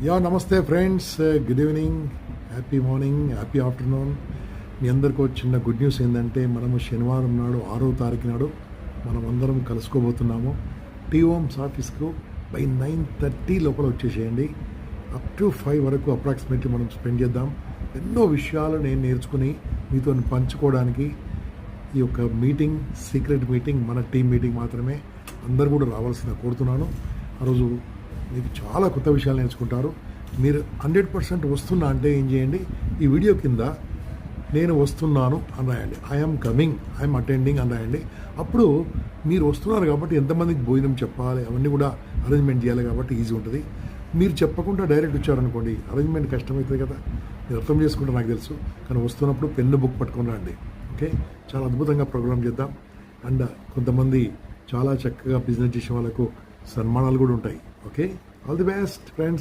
నమస్తే friends, good evening, happy morning, happy afternoon. మీ అందరికీ చిన్న గుడ్ న్యూస్ ఏంటంటే మనము శనివారం నాడు 6వ తారీఖు నాడు మనం అందరం కలుసుకోబోతున్నాము. టీఓమ్స్ ఆఫీస్కు బై 9:30 లోపల వచ్చేసేయండి. అప్ టు 5 వరకు అప్రాక్సిమేట్లీ మనం స్పెండ్ చేద్దాం. ఎన్నో విషయాలు నేను నేర్చుకుని మీతో పంచుకోవడానికి ఈ యొక్క మీటింగ్ సీక్రెట్ మీటింగ్, మన టీం మీటింగ్ మాత్రమే. అందరు కూడా రావాల్సిన కోరుతున్నాను. ఆ రోజు మీకు చాలా కొత్త విషయాలు నేర్చుకుంటారు. మీరు 100% వస్తున్నా అంటే ఏం చేయండి, ఈ వీడియో కింద నేను వస్తున్నాను అని రాయండి. ఐఎమ్ కమింగ్, ఐఎమ్ అటెండింగ్ అని రాయండి. అప్పుడు మీరు వస్తున్నారు కాబట్టి ఎంతమందికి భోజనం చెప్పాలి అవన్నీ కూడా అరేంజ్మెంట్ చేయాలి కాబట్టి ఈజీ ఉంటుంది. మీరు చెప్పకుండా డైరెక్ట్ వచ్చారనుకోండి, అరేంజ్మెంట్ కష్టమవుతుంది కదా. మీరు అర్థం చేసుకుంటే నాకు తెలుసు, కానీ వస్తున్నప్పుడు పెన్ను బుక్ పట్టుకొని రండి. ఓకే, చాలా అద్భుతంగా ప్రోగ్రామ్ చేద్దాం. అండ్ కొంతమంది చాలా చక్కగా బిజినెస్ చేసే వాళ్ళకు సన్మానాలు కూడా ఉంటాయి. Okay, all the best friends.